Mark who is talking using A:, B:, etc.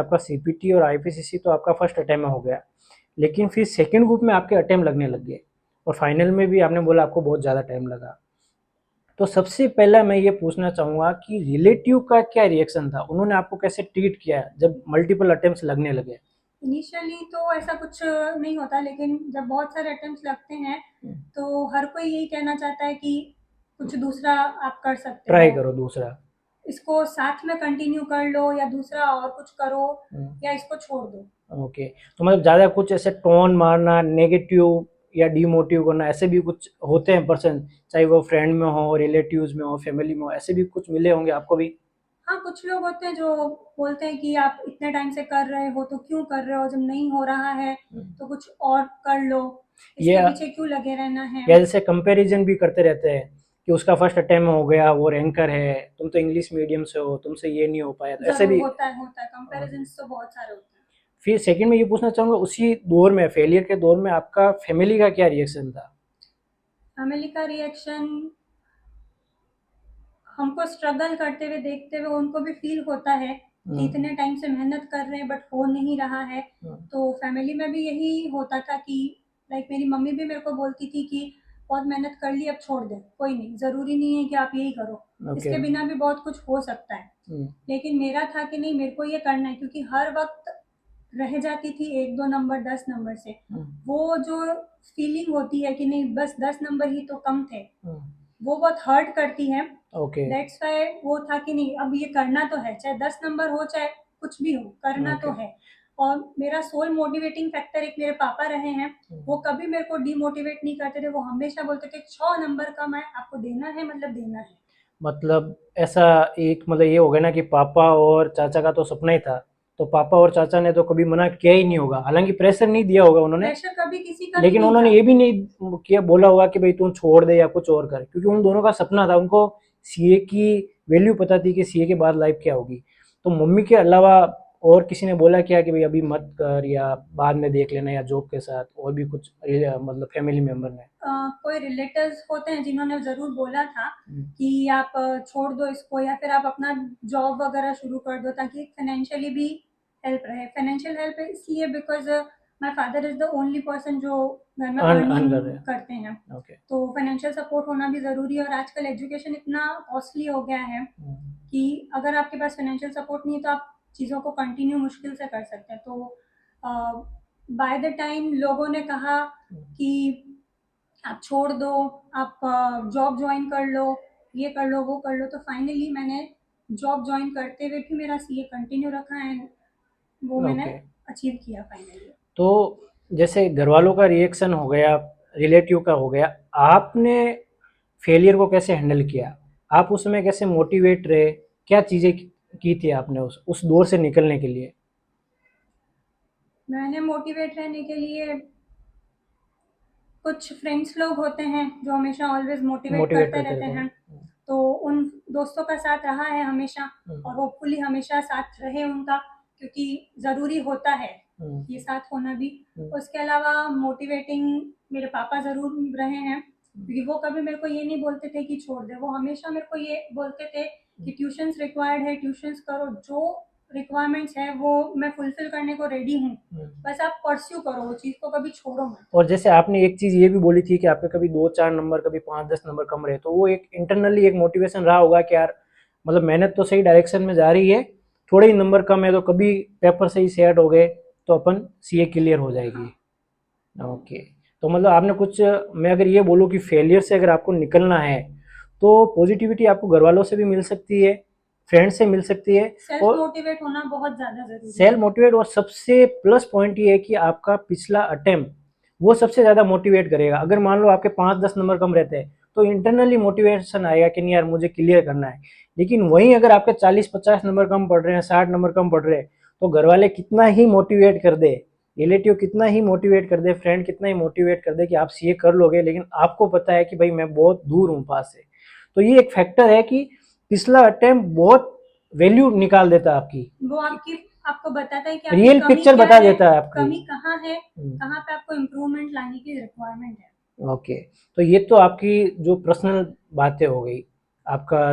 A: आपका सीपीटी और आईपीसीसी तो आपका फर्स्ट अटेम्प्ट में हो गया, लेकिन फिर सेकंड ग्रुप में आपके अटेम्प्ट लगने लग गए और फाइनल में भी आपने बोला आपको बहुत ज़्यादा टाइम लगा। तो सबसे पहला मैं ये पूछना चाहूँगा कि रिलेटिव का क्या रिएक्शन था, उन्होंने आपको कैसे ट्रीट किया जब मल्टीपल अटेम्प्ट्स लगने लगे?
B: इनिशियली तो ऐसा कुछ नहीं होता, लेकिन जब बहुत सारे अटेम्प्ट्स लगते हैं तो हर कोई यही कहना चाहता है कि कुछ दूसरा आप कर सकते
A: ट्राई
B: हो,
A: करो दूसरा।
B: इसको साथ में कंटिन्यू कर लो या दूसरा और कुछ करो या इसको छोड़ दो।
A: ओके, तो मतलब ज़्यादा कुछ ऐसे टोन मारना, नेगेटिव या डिमोटिव करना, ऐसे भी कुछ होते हैं पर्सन, चाहे वो फ्रेंड में हो, रिलेटिव्स में हो, फैमिली में हो, ऐसे भी कुछ मिले होंगे आपको भी?
B: हाँ, कुछ लोग होते हैं जो बोलते हैं कि आप इतने टाइम से कर रहे हो तो क्यों कर रहे हो, जब नहीं हो रहा है तो कुछ और कर लो,
A: ये
B: इसके पीछे क्यों लगे रहना है।
A: या जैसे कंपैरिजन भी करते रहते हैं कि उसका फर्स्ट अटेम्प्ट हो गया, वो रैंकर है, तुम तो इंग्लिश मीडियम से हो, तुमसे ये नहीं हो पाया, तो ऐसे
B: जरूर
A: भी।
B: होता है कंपैरिजन तो बहुत सारे होते हैं।
A: फिर सेकंड में ये पूछना चाहूंगा, उसी दौर में, फेलियर के दौर में, आपका फैमिली का क्या रिएक्शन था?
B: फैमिली का रिएक्शन, हमको स्ट्रगल करते हुए देखते हुए उनको भी फील होता है कि इतने टाइम से मेहनत कर रहे हैं बट हो नहीं रहा है। तो फैमिली में भी यही होता था कि लाइक मेरी मम्मी भी मेरे को बोलती थी कि बहुत मेहनत कर ली, अब छोड़ दे, कोई नहीं, ज़रूरी नहीं है कि आप यही करो,
A: ओके।
B: इसके बिना भी बहुत कुछ हो सकता है। लेकिन मेरा था कि नहीं, मेरे को ये करना है, क्योंकि हर वक्त रह जाती थी 1-2 नंबर 10 नंबर से। वो जो फीलिंग होती है कि नहीं बस 10 नंबर ही तो कम थे, वो बहुत हर्ट करती है।
A: ओके।
B: दैट्स वाई वो था कि नहीं, अब ये करना तो है, चाहे 10 नंबर हो चाहे कुछ भी हो, करना तो है। और मेरा सोल मोटिवेटिंग फैक्टर एक मेरे पापा रहे हैं। वो कभी मेरे को डिमोटिवेट नहीं करते थे, वो हमेशा बोलते थे 6 नंबर कम है, आपको देना है मतलब देना है।
A: मतलब ऐसा, एक मतलब ये हो गया ना कि पापा और चाचा का तो सपना ही था, तो पापा और चाचा ने तो कभी मना किया ही नहीं होगा, हालांकि प्रेशर नहीं दिया होगा उन्होंने,
B: प्रेशर कभी किसी का भी
A: लेकिन
B: नहीं
A: उन्होंने
B: था।
A: ये भी नहीं किया, बोला होगा कि भाई तू छोड़ दे या कुछ और कर, क्योंकि उन दोनों का सपना था, उनको सीए की वैल्यू पता थी कि सीए के बाद लाइफ क्या होगी। तो मम्मी के अलावा और किसी ने बोला क्या कि भाई अभी मत कर या बाद में देख लेना, या जॉब के साथ और भी कुछ मतलब फैमिली मेंबर ने?
B: कोई रिलेटिव्स होते हैं जिन्होंने ज़रूर बोला था कि आप छोड़ दो इसको, या फिर आप अपना जॉब वगैरह शुरू कर दो ताकि फाइनेंशियली भी हेल्प रहे। फाइनेंशियल हेल्प इसलिए because my father is the only person जो घर में
A: अर्न अर्न
B: अर्निंग
A: कर रहे हैं।
B: करते हैं।
A: ओके।
B: तो फाइनेंशियल सपोर्ट होना भी ज़रूरी है, और आजकल एजुकेशन इतना कॉस्टली हो गया है कि अगर आपके पास फाइनेंशियल सपोर्ट नहीं है तो आप चीज़ों को कंटिन्यू मुश्किल से कर सकते हैं। तो बाय द टाइम लोगों ने कहा कि आप छोड़ दो, आप जॉब ज्वाइन कर लो, ये कर लो वो कर लो, तो फाइनली मैंने जॉब ज्वाइन करते हुए भी मेरा सीए कंटिन्यू रखा है, वो मैंने
A: ओके।
B: अचीव किया फाइनली।
A: तो जैसे घर वालों का रिएक्शन हो गया, रिलेटिव का हो गया, आपने फेलियर को कैसे हैंडल किया? आप उसमें कैसे मोटिवेट रहे? क्या चीज़ें की थी आपने उस दौर से निकलने के लिए?
B: मैंने मोटिवेट रहने के लिए, कुछ फ्रेंड्स लोग होते हैं जो हमेशा ऑलवेज मोटिवेट
A: मोटिवेट
B: करते
A: करते
B: रहते
A: रहते
B: हैं,
A: हैं।
B: तो उन दोस्तों का साथ रहा है हमेशा, और होपफुली हमेशा साथ रहे उनका, क्योंकि ज़रूरी होता है ये साथ होना भी। उसके अलावा मोटिवेटिंग मेरे पापा ज़रूर रहे हैं, क्योंकि वो कभी मेरे को ये नहीं बोलते थे कि छोड़ दे, वो हमेशा मेरे को ये बोलते थे कि ट्यूशन्स रिक्वायर्ड है, ट्यूशन्स करो, जो रिक्वायरमेंट्स है वो मैं फुलफिल करने को रेडी हूँ, बस आप परस्यू करो वो चीज़ को, कभी छोड़ो मत।
A: और जैसे आपने एक चीज़ ये भी बोली थी कि आपके कभी 2-4 नंबर, कभी 5-10 नंबर कम रहे, तो वो एक इंटरनली एक मोटिवेशन रहा होगा कि यार मतलब मेहनत तो सही डायरेक्शन में जा रही है, थोड़े ही नंबर कम है तो कभी पेपर से ही सेट हो गए तो अपन सीए क्लियर हो जाएगी। ओके। तो मतलब आपने कुछ, मैं अगर ये बोलूँ कि फेलियर से अगर आपको निकलना है तो पॉजिटिविटी आपको घर वालों से भी मिल सकती है, फ्रेंड से मिल सकती है,
B: सेल्फ
A: और
B: मोटिवेट होना बहुत ज़्यादा ज़रूरी है।
A: सेल्फ मोटिवेट, और सबसे प्लस पॉइंट ये है कि आपका पिछला अटेम्प्ट वो सबसे ज़्यादा मोटिवेट करेगा। अगर मान लो आपके 5-10 नंबर कम रहते हैं तो इंटरनली मोटिवेशन आएगा कि नहीं यार मुझे क्लियर करना है, लेकिन वहीं अगर आपके 40-50 नंबर कम पड़ रहे हैं, 60 नंबर कम पड़ रहे हैं, तो घर वाले कितना ही मोटिवेट कर दे, रिलेटिव कितना ही मोटिवेट कर दे, फ्रेंड कितना ही मोटिवेट कर दे कि आप सीए कर लोगे, लेकिन आपको पता है कि भाई मैं बहुत दूर हूँ पास से। तो ये एक फैक्टर है कि पिछला अटेम्प्ट बहुत वैल्यू निकाल देता है आपकी,
B: वो आपकी, आपको बताता है कि आपकी
A: रियल
B: कमी
A: पिक्चर
B: क्या
A: बता
B: है,
A: देता है आपकी।
B: कमी कहाँ है, कहाँ पे आपको इम्प्रूवमेंट लाने की रिक्वायरमेंट है।
A: ओके। तो ये तो आपकी जो पर्सनल बातें हो गई, आपका